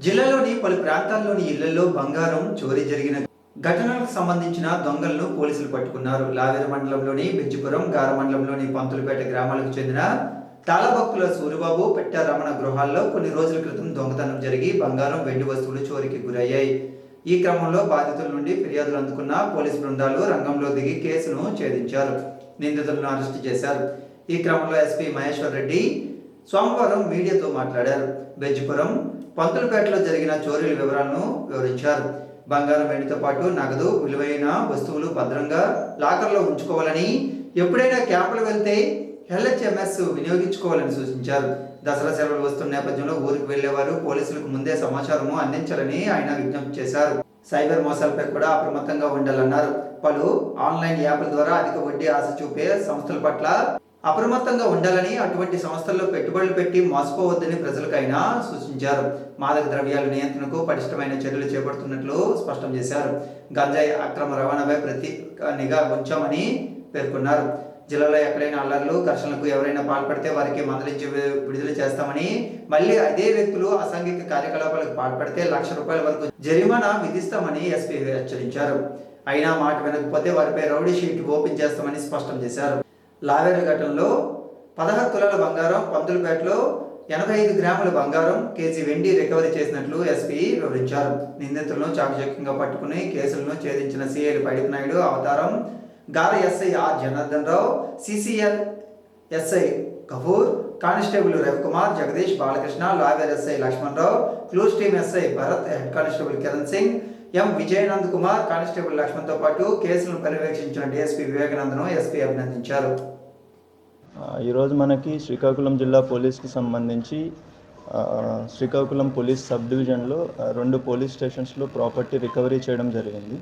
జిల్లాలోని పలు ప్రాంతాల్లోని ఇళ్లలో బంగారం చోరీ జరిగిన ఘటనలకు సంబంధించిన దొంగలను పోలీసులు పట్టుకున్నారు. లావేరు మండలంలోని బెజ్జిపురం, గార మండలంలోని పంతులపేట గ్రామాలకు చెందిన తాళభక్తుల సూరిబాబు, పెట్ట రమణ గృహాల్లో కొన్ని రోజుల క్రితం దొంగతనం జరిగి బంగారం, వెండి వస్తువులు చోరీకి గురయ్యాయి. ఈ క్రమంలో బాధితుల నుండి ఫిర్యాదులు అందుకున్న పోలీసు బృందాలు రంగంలో దిగి కేసును ఛేదించారు. నిందితులను అరెస్టు చేశారు. ఈ క్రమంలో ఎస్పీ మహేశ్వర్ రెడ్డి సోమవారం మీడియాతో మాట్లాడారు. బెజ్జిపురం, పంతులపేటలో జరిగిన చోరీల వివరాలను వివరించారు. బంగారం, వెండితో పాటు నగదు, విలువైన వస్తువులు భద్రంగా లాకర్లో ఉంచుకోవాలని, ఎప్పుడైనా క్యాంపులు వెళ్తే ఎల్హెచ్ఎంఎస్ వినియోగించుకోవాలని సూచించారు. దసరా సెలవులు వస్తున్న నేపథ్యంలో ఊరికి వెళ్లేవారు పోలీసులకు ముందే సమాచారం అందించాలని ఆయన విజ్ఞప్తి చేశారు. సైబర్ మోసాలపై కూడా అప్రమత్తంగా ఉండాలన్నారు. పలు ఆన్లైన్ యాప్ల ద్వారా అధిక వడ్డీ ఆశ చూపే సంస్థల పట్ల అప్రమత్తంగా ఉండాలని, అటువంటి సంస్థల్లో పెట్టుబడులు పెట్టి మోసపోవద్దని ప్రజలకైనా సూచించారు. మాదక ద్రవ్యాల నియంత్రణకు పటిష్టమైన చర్యలు చేపడుతున్నట్లు స్పష్టం చేశారు. గంజాయి అక్రమ రవాణాపై ప్రత్యేక నిఘా ఉంచామని పేర్కొన్నారు. జిల్లాలో ఎక్కడైనా అల్లర్లు, ఘర్షణలకు ఎవరైనా పాల్పడితే వారికి మందలించి విడుదల చేస్తామని, మళ్ళీ అదే వ్యక్తులు అసాంఘిక కార్యకలాపాలకు పాల్పడితే ₹1,00,000 వరకు జరిమానా విధిస్తామని ఎస్పీ హెచ్చరించారు. అయినా మాట వినకపోతే వారిపై రౌడీ షీట్ ఓపెన్ చేస్తామని స్పష్టం చేశారు. లావేరు ఘటనలో 16 తులాల బంగారం, పంతులపేటలో 85 గ్రాముల బంగారం, కేజీ వెండి రికవరీ చేసినట్లు ఎస్పీ వివరించారు. నిందితులను చాకచక్యంగా పట్టుకుని కేసులను ఛేదించిన సిఐలు Paidipi Naidu, Avataram, Gara SI R Janardhan Rao, CCL SI Kapoor, constable Ravikumar, Jagadish, Balakrishna, Laveru SI Lakshman Rao, clues team SI Bharat, head constable Kiran Singh, M Vijayanand Kumar, constable లక్ష్మణ్తో పాటు కేసులను పర్యవేక్షించిన డిఎస్పీ వివేకానందను ఎస్పీ అభినందించారు. ఈరోజు మనకి శ్రీకాకుళం జిల్లా పోలీస్కి సంబంధించి శ్రీకాకుళం పోలీస్ సబ్ డివిజన్లో 2 పోలీస్ స్టేషన్స్లో ప్రాపర్టీ రికవరీ చేయడం జరిగింది.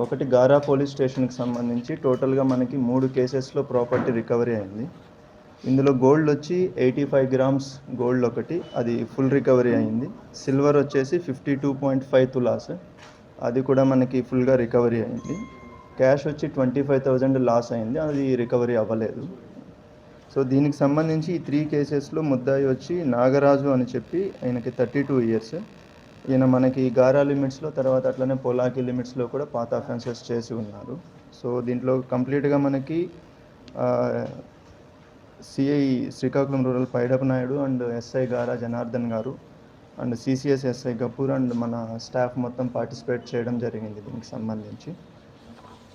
ఒకటి గారా పోలీస్ స్టేషన్కి సంబంధించి టోటల్గా మనకి 3 కేసెస్లో ప్రాపర్టీ రికవరీ అయింది. ఇందులో గోల్డ్ వచ్చి 85 గ్రామ్స్ గోల్డ్ ఒకటి, అది ఫుల్ రికవరీ అయింది. సిల్వర్ వచ్చేసి 52.5 తులాస్, అది కూడా మనకి ఫుల్గా రికవరీ అయింది. క్యాష్ వచ్చి 25,000 లాస్ అయింది, అది రికవరీ అవ్వలేదు. సో దీనికి సంబంధించి ఈ 3 కేసెస్లో ముద్దాయి వచ్చి నాగరాజు అని చెప్పి, ఆయనకి 32 ఇయర్స్. ఈయన మనకి గారా లిమిట్స్లో, తర్వాత అట్లనే పోలాకి లిమిట్స్లో కూడా పాత అఫెన్సెస్ చేసి ఉన్నారు. సో దీంట్లో కంప్లీట్గా మనకి CI Srikakulam rural Paidipi Naidu and SI Gara Janardhan గారు and CCS SI Kapoor and మన స్టాఫ్ మొత్తం పార్టిసిపేట్ చేయడం జరిగింది దీనికి సంబంధించి.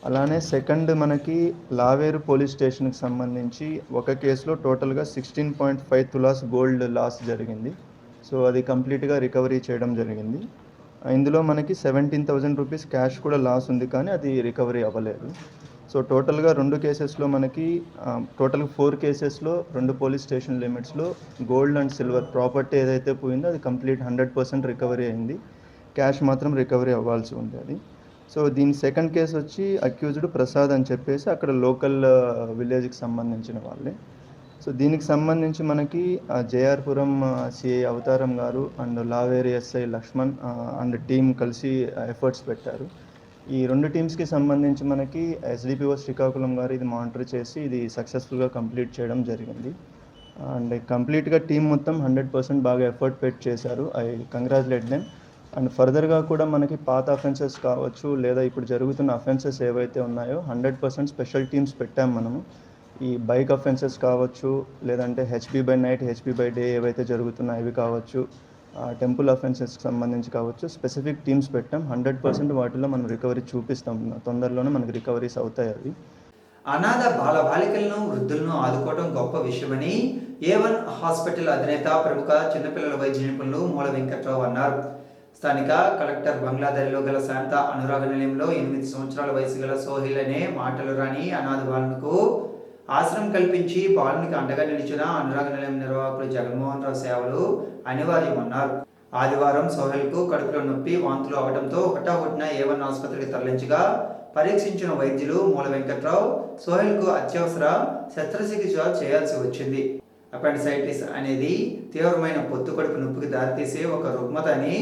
అలానే సెకండ్ మనకి లావేరు పోలీస్ స్టేషన్కి సంబంధించి ఒక కేసులో టోటల్గా 16.5 తులాస్ గోల్డ్ లాస్ జరిగింది. సో అది కంప్లీట్గా రికవరీ చేయడం జరిగింది. ఇందులో మనకి 17,000 రూపీస్ క్యాష్ కూడా లాస్ ఉంది, కానీ అది రికవరీ అవ్వలేదు. సో టోటల్గా 2 కేసెస్లో మనకి టోటల్గా 4 కేసెస్లో 2 పోలీస్ స్టేషన్ లిమిట్స్లో గోల్డ్ అండ్ సిల్వర్ ప్రాపర్టీ ఏదైతే పోయిందో అది కంప్లీట్ 100% రికవరీ అయింది. క్యాష్ మాత్రం రికవరీ అవ్వాల్సి ఉంది అది. సో దీని సెకండ్ కేసు వచ్చి అక్యూజ్డ్ ప్రసాద్ అని చెప్పేసి అక్కడ లోకల్ విలేజ్కి సంబంధించిన వాళ్ళే. సో దీనికి సంబంధించి మనకి జేఆర్పురం సిఐ అవతారం గారు and Laveru SI Lakshman and team కలిసి ఎఫర్ట్స్ పెట్టారు. ఈ 2 టీమ్స్కి సంబంధించి మనకి ఎస్డిపిఓ శ్రీకాకుళం గారు ఇది మానిటర్ చేసి ఇది సక్సెస్ఫుల్గా కంప్లీట్ చేయడం జరిగింది. అండ్ కంప్లీట్గా టీం మొత్తం 100% బాగా ఎఫర్ట్ పెట్టి చేశారు. I congratulate them. అండ్ ఫర్దర్గా కూడా మనకి పాత అఫెన్సెస్ కావచ్చు, లేదా ఇప్పుడు జరుగుతున్న అఫెన్సెస్ ఏవైతే ఉన్నాయో 100% స్పెషల్ టీమ్స్ పెట్టాము మనము. ఈ బైక్ అఫెన్సెస్ కావచ్చు, లేదంటే HB by night, HB by day ఏవైతే జరుగుతున్నాయో అవి కావచ్చు, టెంపుల్ అఫెన్సెస్కి సంబంధించి కావచ్చు, స్పెసిఫిక్ టీమ్స్ పెట్టాం. 100% వాటిలో మనం రికవరీ చూపిస్తాం. తొందరలోనే మనకి రికవరీస్ అవుతాయి అవి. అనాథ బాలబాలికలను, వృద్ధులను ఆదుకోవడం గొప్ప విషయమని A1 హాస్పిటల్ అధినేత, ప్రముఖ చిన్నపిల్లల వైద్య నిపుణులు మూల వెంకట్రావు అన్నారు. స్థానిక కలెక్టర్ బంగ్లాదేశ్లో గల శాంత అనురాగ నిలయంలో 8 సంవత్సరాల వయసు గల సోహిల్ అనే మాటలు రాని అనాథ బాలునకు ఆశ్రమం కల్పించి బాలునికి అండగా నిలిచిన అనురాగ నిలయం నిర్వాహకులు జగన్మోహన్ రావు సేవలు అనివార్యమన్నారు. ఆదివారం సోహెల్కు కడుపులో నొప్పి వాంతులు అవడంతో హుటాహుటిన A1 ఆసుపత్రికి తరలించగా పరీక్షించిన వైద్యులు మూల వెంకట్రావు సోహెల్కు అత్యవసర శస్త్రచికిత్స చేయాల్సి వచ్చింది. అపెండిసైటిస్ అనేది తీవ్రమైన పొత్తు కడుపు నొప్పికి దారితీసే ఒక రుగ్మత అని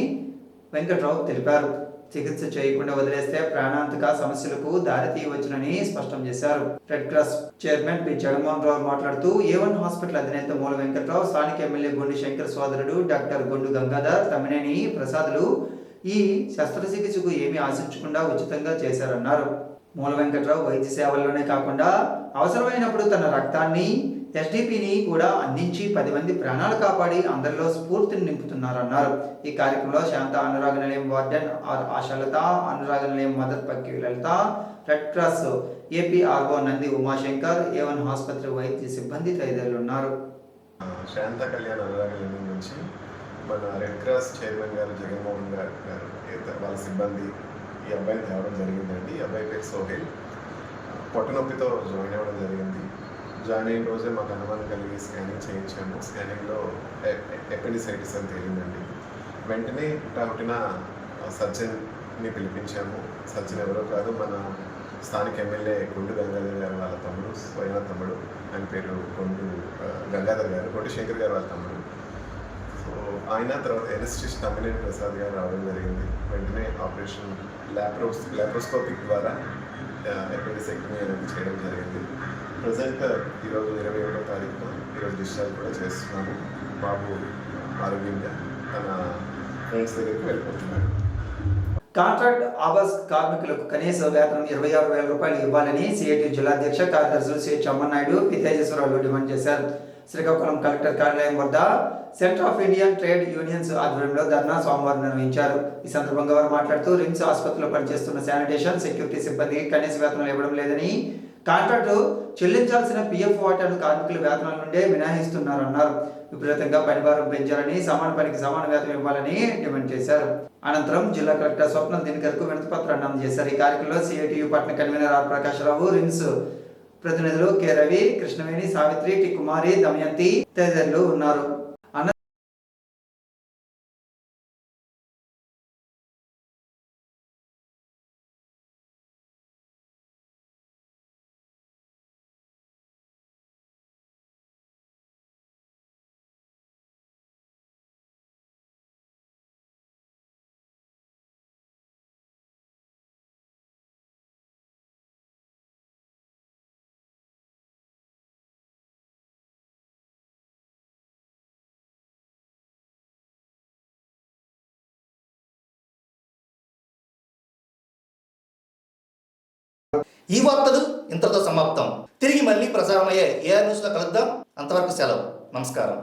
వెంకట్రావు తెలిపారు. చికిత్స చేయకుండా వదిలేస్తే ప్రాణాంతక సమస్యలకు దారితీయవచ్చునని స్పష్టం చేశారు. Red Cross chairman P Jaganmohan Rao మాట్లాడుతూ A1 హాస్పిటల్ అధినేత మూల వెంకట్రావు, స్థానిక ఎమ్మెల్యే గొండి శంకర్ సోదరుడు డాక్టర్ గొండు గంగాధర్, తమ్మినేని ప్రసాదులు ఈ శస్త్రచికిత్సకు ఏమీ ఆశించకుండా ఉచితంగా చేశారన్నారు. మూల వెంకట్రావు వైద్య సేవల్లోనే కాకుండా అవసరమైనప్పుడు తన రక్తాన్ని SDPని కూడా అందించి 10 మంది ప్రాణాలు కాపాడి అందరిలో స్ఫూర్తిని నింపుతున్నారన్నారు. ఈ కార్యక్రమంలో శాంత అనురాగ నిలయం warden Ashalatha, Anuraga Nilayam mother Pakki Lalitha, Red Cross APRO Nandi Umashankar, A1 ఆసుపత్రి వైద్య సిబ్బంది తదితరులు ఉన్నారు. శాంత కళ్యాణ్ అనురాగ నిలయం నుంచి మన రెడ్ క్రాస్ చైర్మన్ గారు జగన్మోహన్ గారు వాళ్ళ సిబ్బంది ఈ అబ్బాయిని తేవడం జరిగిందండి. ఈ అబ్బాయి పేరు సోహెల్. పొట్టనొప్పితో జాయిన్ అవ్వడం జరిగింది. జాయిన్ అయిన రోజే మాకు అనుమానం కలిగి స్కానింగ్ చేయించాము. స్కానింగ్లో ఎపెండిసైటిస్ అని తేలిందండి. వెంటనే హుటాహుటిన సర్జన్ని పిలిపించాము. సర్జన్ ఎవరో కాదు, మన స్థానిక ఎమ్మెల్యే గొండు గంగాధర్ గారు వాళ్ళ తమ్ముడు, స్వయం తమ్ముడు. ఆయన పేరు గొండు గంగాధర్ గారు, గొండు శంకర్ గారు వాళ్ళ తమ్ముడు. సో ఆయన తర్వాత ఎనస్థిస్ట్ తమ్మినేని ప్రసాద్ గారు రావడం జరిగింది. వెంటనే ఆపరేషన్ లాప్రోస్కోపిక్ ద్వారా ఎపెండిసెక్టమీ అనేది చేయడం జరిగింది. ప్రజెంట్ ఈరోజు 21వ తారీఖున ఈరోజు డిశ్చార్జ్ కూడా చేస్తున్నాము. బాబు ఆరోగ్యంగా తన ఫ్రెండ్స్ దగ్గరికి వెళ్ళిపోతున్నాడు. కాంట్రాక్ట్ ఆవాస్ కార్మికులకు కనీస వేతనం 26,000 రూపాయలు ఇవ్వాలని సిఐటి జిల్లా అధ్యక్ష కార్యదర్శులు సి చమ్మనాయుడు, పి తేజేశ్వరరావు డిమాండ్ చేశారు. శ్రీకాకుళం కలెక్టర్ కార్యాలయం వద్ద centre of Indian trade unions ఆధ్వర్యంలో ధర్నా సోమవారం నిర్వహించారు. ఈ సందర్భంగా వారు మాట్లాడుతూ రిమ్స్ ఆసుపత్రిలో పనిచేస్తున్న శానిటేషన్, సెక్యూరిటీ సిబ్బందికి కనీస వేతనాలు ఇవ్వడం లేదని, కాంట్రాక్టు చెల్లించాల్సిన PF వాటాను కార్మికుల వేతనాల నుండే మినహాయిస్తున్నారన్నారు. విపరీతంగా పనిభారం పెంచారని, సమాన పనికి సమాన వేతనం ఇవ్వాలని డిమాండ్ చేశారు. అనంతరం జిల్లా కలెక్టర్ స్వప్న దినకర్కు వినతి పత్రాన్ని అందజేశారు. ఈ కార్యక్రమంలో సిఐటియు పట్టణ కన్వీనర్ ఆర్ ప్రకాశ్రావు, రిమ్స్ ప్రతినిధులు కె రవి, కృష్ణవేణి, సావిత్రి, టి కుమారి, దమయంతి తదితరులు ఉన్నారు. ఈ వార్తలు ఇంతటితో సమాప్తం. తిరిగి మళ్ళీ ప్రసారమయ్యే AR న్యూస్లో కలుద్దాం. అంతవరకు సెలవు. నమస్కారం.